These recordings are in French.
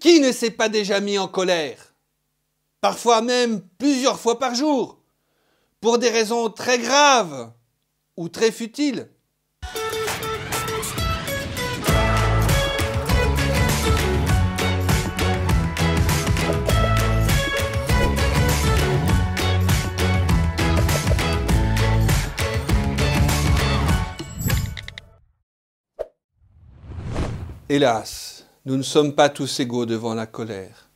Qui ne s'est pas déjà mis en colère? Parfois même plusieurs fois par jour, pour des raisons très graves ou très futiles. Hélas, nous ne sommes pas tous égaux devant la colère.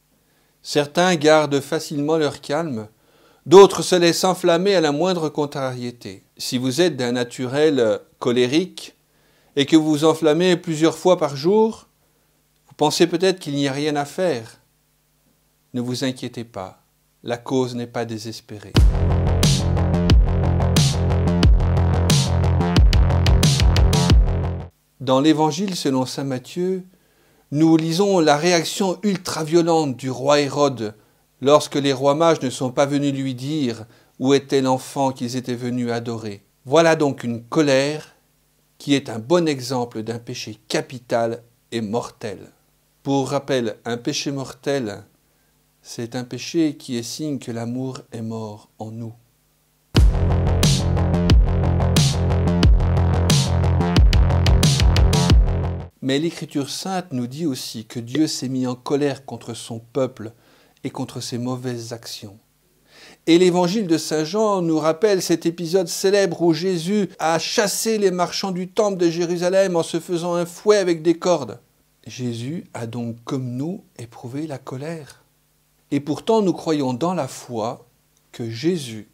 Certains gardent facilement leur calme, d'autres se laissent enflammer à la moindre contrariété. Si vous êtes d'un naturel colérique et que vous vous enflammez plusieurs fois par jour, vous pensez peut-être qu'il n'y a rien à faire. Ne vous inquiétez pas, la cause n'est pas désespérée. Dans l'Évangile selon saint Matthieu, nous lisons la réaction ultra-violente du roi Hérode lorsque les rois mages ne sont pas venus lui dire où était l'enfant qu'ils étaient venus adorer. Voilà donc une colère qui est un bon exemple d'un péché capital et mortel. Pour rappel, un péché mortel, c'est un péché qui est signe que l'amour est mort en nous. Mais l'Écriture sainte nous dit aussi que Dieu s'est mis en colère contre son peuple et contre ses mauvaises actions. Et l'Évangile de Saint Jean nous rappelle cet épisode célèbre où Jésus a chassé les marchands du temple de Jérusalem en se faisant un fouet avec des cordes. Jésus a donc, comme nous, éprouvé la colère. Et pourtant, nous croyons dans la foi que Jésus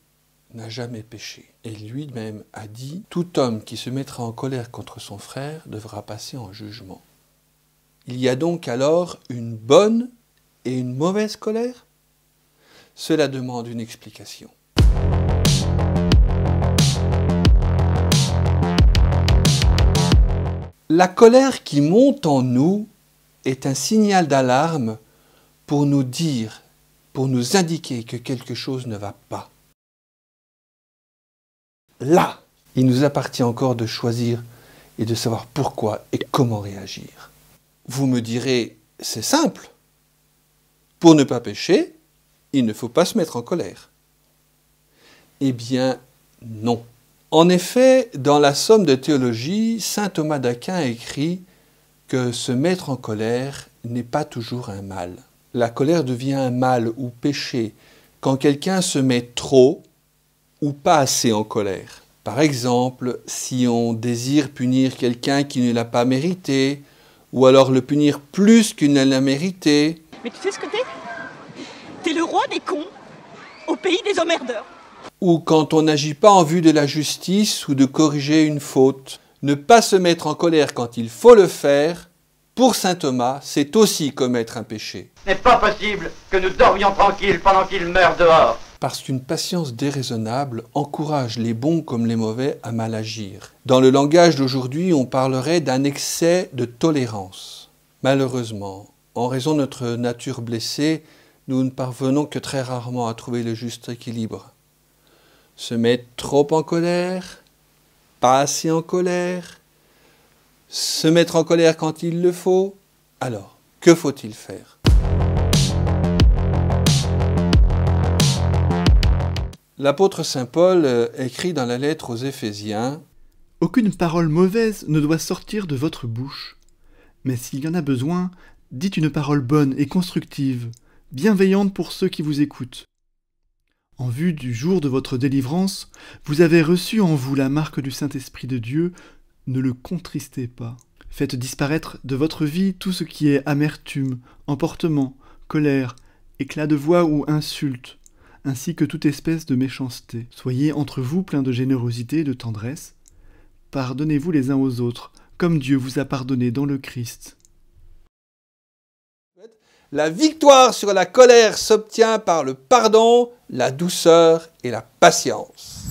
n'a jamais péché. Et lui-même a dit « Tout homme qui se mettra en colère contre son frère devra passer en jugement ». Il y a donc alors une bonne et une mauvaise colère? Cela demande une explication. La colère qui monte en nous est un signal d'alarme pour nous dire, pour nous indiquer que quelque chose ne va pas. Là, il nous appartient encore de choisir et de savoir pourquoi et comment réagir. Vous me direz, c'est simple. Pour ne pas pécher, il ne faut pas se mettre en colère. Eh bien, non. En effet, dans la Somme de théologie, saint Thomas d'Aquin écrit que se mettre en colère n'est pas toujours un mal. La colère devient un mal ou péché quand quelqu'un se met trop ou pas assez en colère. Par exemple, si on désire punir quelqu'un qui ne l'a pas mérité, ou alors le punir plus qu'il ne l'a mérité. Mais tu sais ce que t'es? T'es le roi des cons, au pays des emmerdeurs. Ou quand on n'agit pas en vue de la justice ou de corriger une faute. Ne pas se mettre en colère quand il faut le faire, pour saint Thomas, c'est aussi commettre un péché. Ce n'est pas possible que nous dormions tranquilles pendant qu'il meurt dehors. Parce qu'une patience déraisonnable encourage les bons comme les mauvais à mal agir. Dans le langage d'aujourd'hui, on parlerait d'un excès de tolérance. Malheureusement, en raison de notre nature blessée, nous ne parvenons que très rarement à trouver le juste équilibre. Se mettre trop en colère, pas assez en colère, se mettre en colère quand il le faut. Alors, que faut-il faire ? L'apôtre saint Paul écrit dans la lettre aux Éphésiens « Aucune parole mauvaise ne doit sortir de votre bouche, mais s'il y en a besoin, dites une parole bonne et constructive, bienveillante pour ceux qui vous écoutent. En vue du jour de votre délivrance, vous avez reçu en vous la marque du Saint-Esprit de Dieu, ne le contristez pas. Faites disparaître de votre vie tout ce qui est amertume, emportement, colère, éclat de voix ou insulte, ainsi que toute espèce de méchanceté. Soyez entre vous pleins de générosité et de tendresse. Pardonnez-vous les uns aux autres, comme Dieu vous a pardonné dans le Christ. » La victoire sur la colère s'obtient par le pardon, la douceur et la patience.